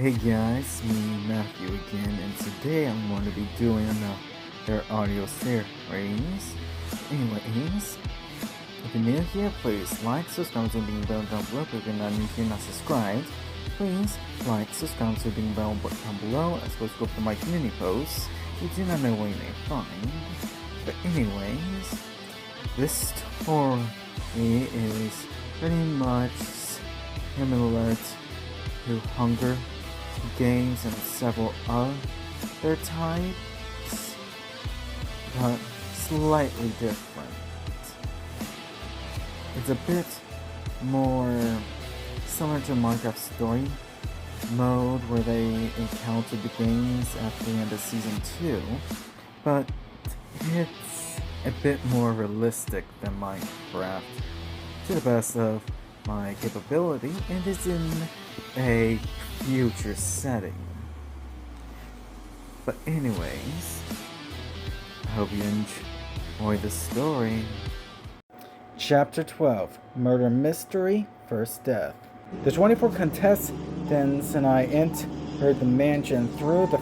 Hey guys, me Matthew again, and today I'm going to be doing another audio series. Anyways, if you're new here, please like, subscribe to the bell down below. If you're not subscribed, please like, subscribe to the bell down below, as well as go for my community posts. You do not know where you may find. But anyways, this story is pretty much similar to Hunger Games and several other types, but slightly different. It's a bit more similar to Minecraft story mode, where they encounter the games at the end of season 2, but it's a bit more realistic than Minecraft to the best of my capability, and is in a future setting. But anyways, I hope you enjoy the story. Chapter 12, Murder Mystery, First Death. The 24 contestants and I entered the mansion through the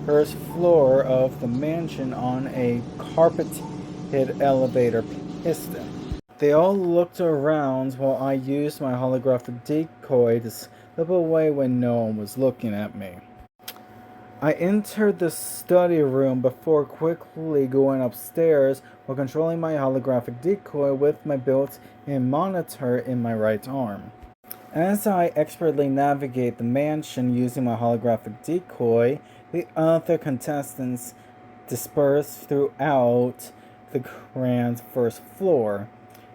first floor of the mansion on a carpeted elevator piston. They all looked around while I used my holographic decoy to slip away when no one was looking at me. I entered the study room before quickly going upstairs while controlling my holographic decoy with my built-in monitor in my right arm. As I expertly navigate the mansion using my holographic decoy, the other contestants dispersed throughout the grand first floor.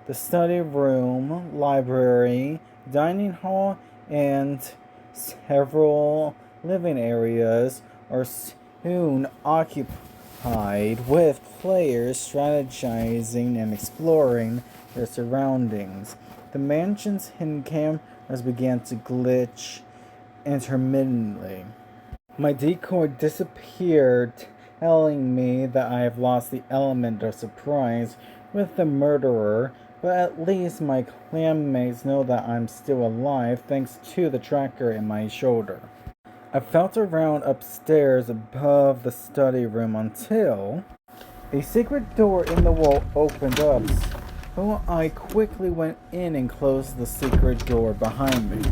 The study room, library, dining hall, and several living areas are soon occupied with players strategizing and exploring their surroundings. The mansion's hidden cameras began to glitch intermittently. My decoy disappeared, telling me that I have lost the element of surprise with the murderer, but at least my clanmates know that I'm still alive thanks to the tracker in my shoulder. I felt around upstairs above the study room until a secret door in the wall opened up, so I quickly went in and closed the secret door behind me.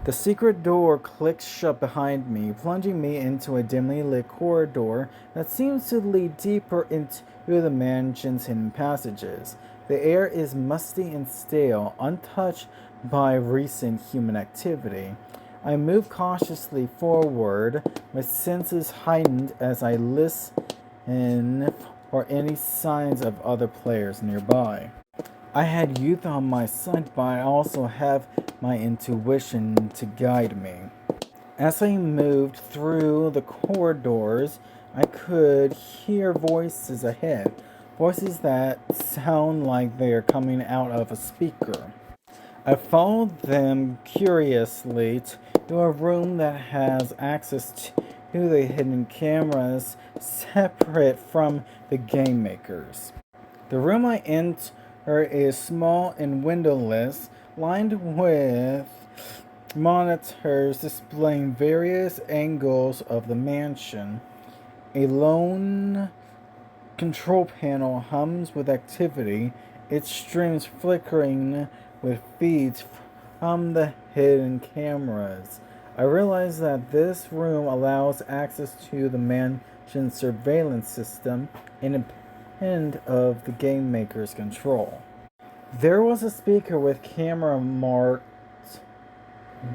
The secret door clicked shut behind me, plunging me into a dimly lit corridor that seems to lead deeper into the mansion's hidden passages. The air is musty and stale, untouched by recent human activity. I move cautiously forward, my senses heightened as I listen for any signs of other players nearby. I had youth on my side, but I also have my intuition to guide me. As I moved through the corridors, I could hear voices ahead, voices that sound like they are coming out of a speaker. I followed them curiously to a room that has access to the hidden cameras separate from the game makers. The room I enter is small and windowless, lined with monitors displaying various angles of the mansion. A lone control panel hums with activity, its streams flickering with feeds from the hidden cameras. I realize that this room allows access to the mansion's surveillance system, independent of the game maker's control. There was a speaker with camera marked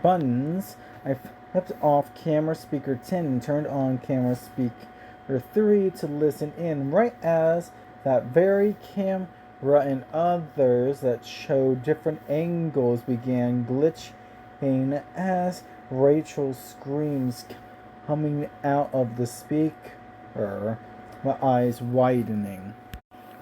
buttons. I flipped off camera speaker 10 and turned on camera speaker 3 to listen in, right as that very camera and others that showed different angles began glitching as Rachel's screams coming out of the speaker, my eyes widening.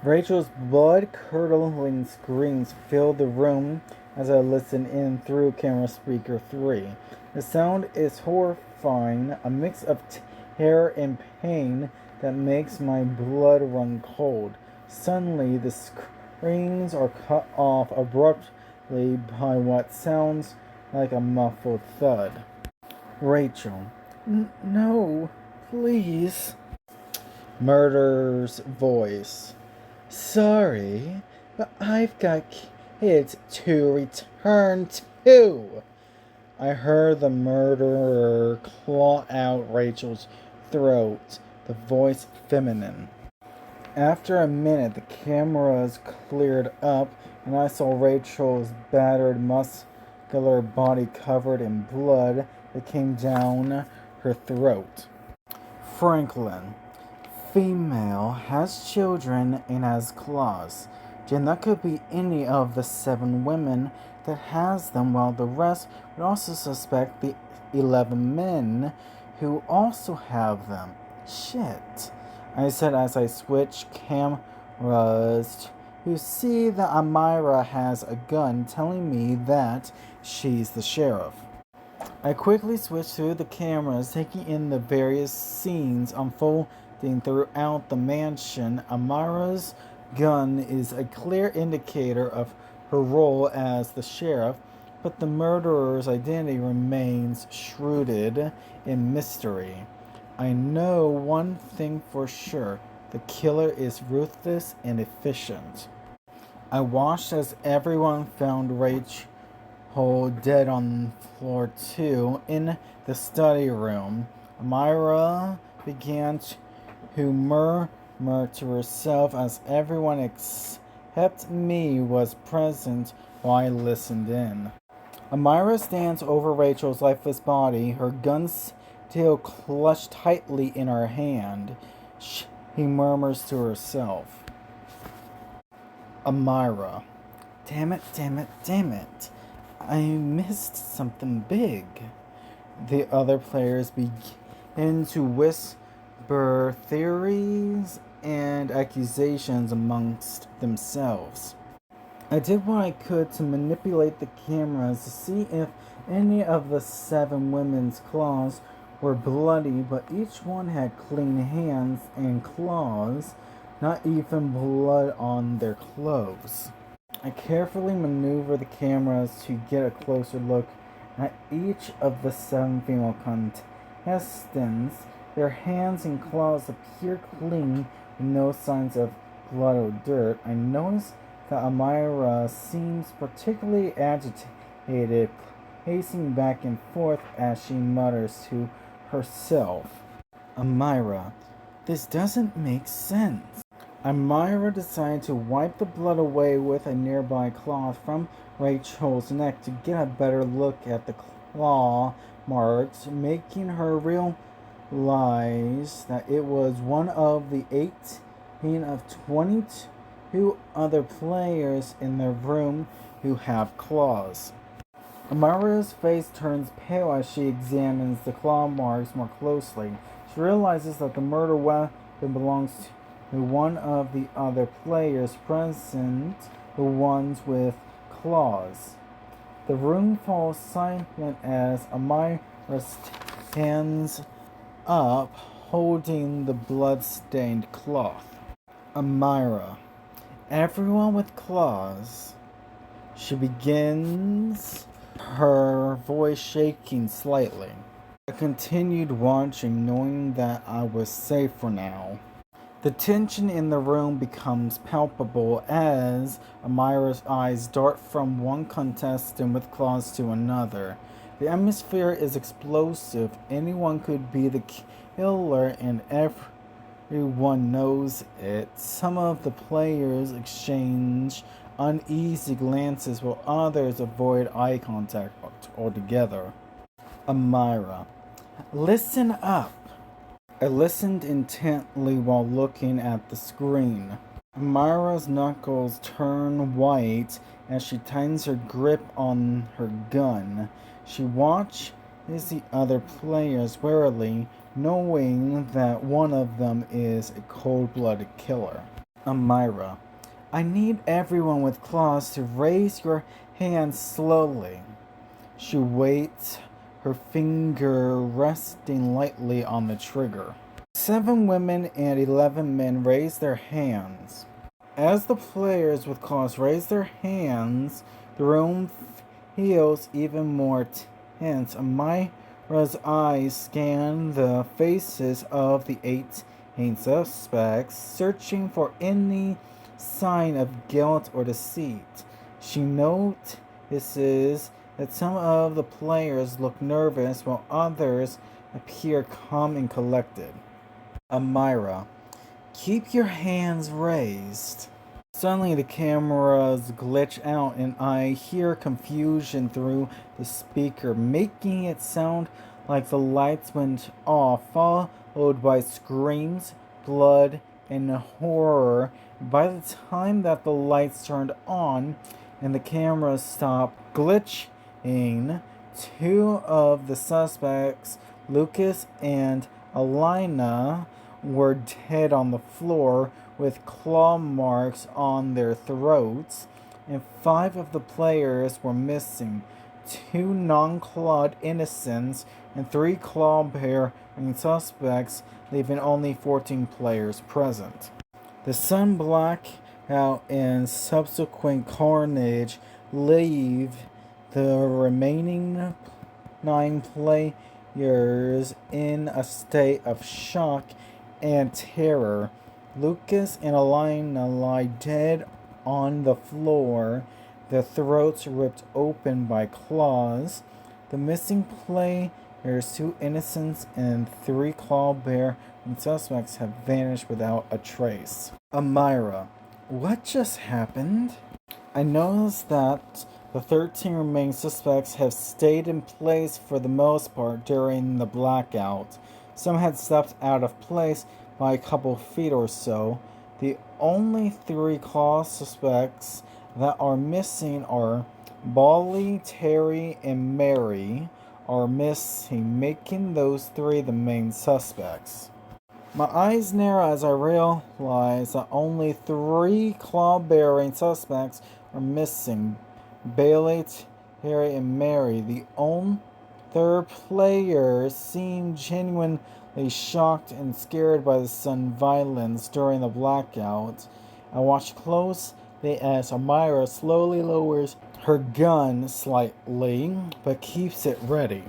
Rachel's blood-curdling screams filled the room as I listened in through camera speaker 3. The sound is horrifying, a mix of terror and pain that makes my blood run cold. Suddenly, the screams are cut off abruptly by what sounds like a muffled thud. Rachel. No, please. Murder's voice. Sorry, but I've got kids to return to. I heard the murderer claw out Rachel's throat, the voice feminine. After a minute, the cameras cleared up, and I saw Rachel's battered, muscular body covered in blood that came down her throat. Franklin. Female, has children, and has claws. Jen, that could be any of the 7 women that has them, while the rest would also suspect the 11 men who also have them. Shit, I said as I switched cameras to see that Amira has a gun, telling me that she's the sheriff. I quickly switched through the cameras, taking in the various scenes unfolding throughout the mansion. Amira's gun is a clear indicator of her role as the sheriff, but the murderer's identity remains shrouded in mystery. I know one thing for sure: the killer is ruthless and efficient. I watched as everyone found Rachel dead on floor 2 in the study room. Amira began to murmur to herself as everyone except me was present while I listened in. Amira stands over Rachel's lifeless body, her gun still clutched tightly in her hand. She murmurs to herself. Amira. Damn it, damn it, damn it. I missed something big. The other players begin to whisper theories and accusations amongst themselves. I did what I could to manipulate the cameras to see if any of the 7 women's claws were bloody, but each one had clean hands and claws, not even blood on their clothes. I carefully maneuvered the cameras to get a closer look at each of the 7 female contestants. Their hands and claws appear clean with no signs of blood or dirt. I noticed that Amira seems particularly agitated, pacing back and forth as she mutters to herself. Amira, this doesn't make sense. Amira decided to wipe the blood away with a nearby cloth from Rachel's neck to get a better look at the claw marks, making her realize that it was one of the 18 of 22 other players in the room who have claws. Amira's face turns pale as she examines the claw marks more closely. She realizes that the murder weapon belongs to one of the other players present, the ones with claws. The room falls silent as Amira stands up, holding the blood-stained cloth. Amira, everyone with claws. She begins, her voice shaking slightly. I continued watching, knowing that I was safe for now. The tension in the room becomes palpable as Amira's eyes dart from one contestant with claws to another. The atmosphere is explosive. Anyone could be the killer, and everyone knows it. Some of the players exchange uneasy glances while others avoid eye contact altogether. Amira, listen up. I listened intently while looking at the screen. Amira's knuckles turn white as she tightens her grip on her gun. She watches the other players warily, knowing that one of them is a cold-blooded killer. Amira, I need everyone with claws to raise your hands slowly. She waits, her finger resting lightly on the trigger. 7 women and 11 men raise their hands. As the players with claws raise their hands, the room feels even more tense. Amira Amira's eyes scanned the faces of the 18 suspects, searching for any sign of guilt or deceit. She notices that some of the players look nervous while others appear calm and collected. Amira, keep your hands raised. Suddenly the cameras glitch out and I hear confusion through the speaker, making it sound like the lights went off, followed by screams, blood, and horror. By the time that the lights turned on and the cameras stopped glitching, two of the suspects, Lucas and Alina, were dead on the floor with claw marks on their throats, and 5 of the players were missing, 2 non-clawed innocents and 3 claw-bearing suspects, leaving only 14 players present. The sun blackout and subsequent carnage leave the remaining 9 players in a state of shock and terror. Lucas and Alina lie dead on the floor, their throats ripped open by claws. The missing players, 2 innocents and 3 claw-bearing suspects, have vanished without a trace. Amira, what just happened? I noticed that the 13 remaining suspects have stayed in place for the most part during the blackout. Some had stepped out of place by a couple feet or so. The only 3 claw suspects that are missing are Bolly, Terry, and Mary are missing, making those 3 the main suspects. My eyes narrow as I realize that only 3 claw-bearing suspects are missing: Bailey, Terry, and Mary. The other players seem genuinely shocked and scared by the sudden violence during the blackout. I watch closely as Amira slowly lowers her gun slightly, but keeps it ready.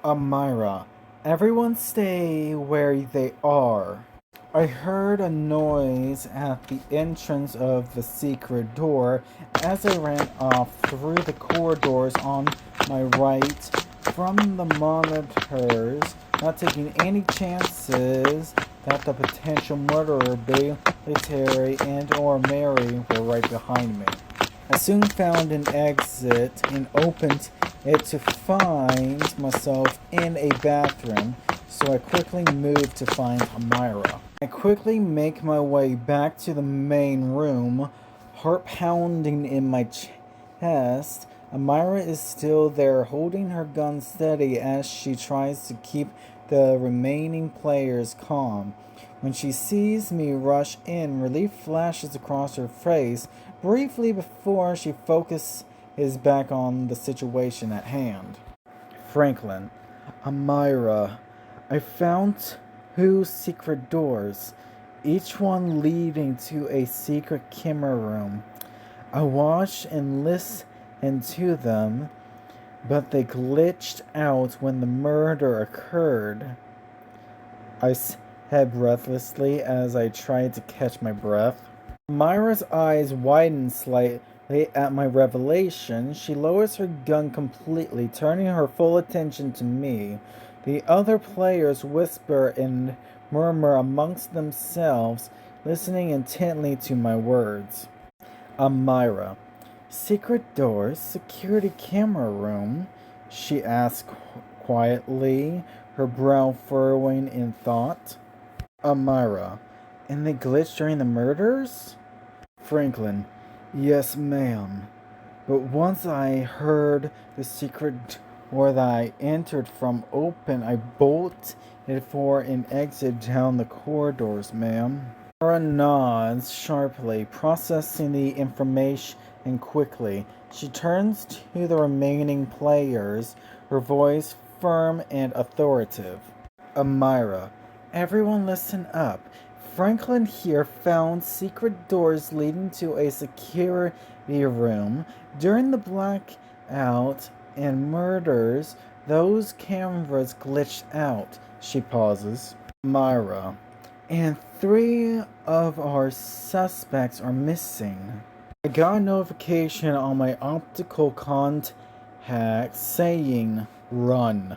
Amira, everyone stay where they are. I heard a noise at the entrance of the secret door as I ran off through the corridors on my right from the monitors, not taking any chances that the potential murderer, Bailey, Terry, and or Mary were right behind me. I soon found an exit and opened it to find myself in a bathroom, so I quickly moved to find Amira. I quickly make my way back to the main room, heart pounding in my chest. Amira is still there, holding her gun steady as she tries to keep the remaining players calm. When she sees me rush in, relief flashes across her face briefly before she focuses back on the situation at hand. Franklin, Amira, I found 2 secret doors, each one leading to a secret camera room. I watched and listened to them, but they glitched out when the murder occurred, I said breathlessly as I tried to catch my breath. Myra's eyes widened slightly at my revelation. She lowers her gun completely, turning her full attention to me. The other players whisper and murmur amongst themselves, listening intently to my words. Amira, secret doors, security camera room, she asked quietly, her brow furrowing in thought. Amira, and they glitched during the murders? Franklin, yes, ma'am. But once I heard the secret door that I entered from open, I bolted for an exit down the corridors, ma'am. Amira nods sharply, processing the information quickly. She turns to the remaining players, her voice firm and authoritative. Amira, everyone listen up. Franklin here found secret doors leading to a security room. During the blackout and murders, Those cameras glitched out. She pauses. Myra. And 3 of our suspects are missing. I got a notification on my optical contact saying, run.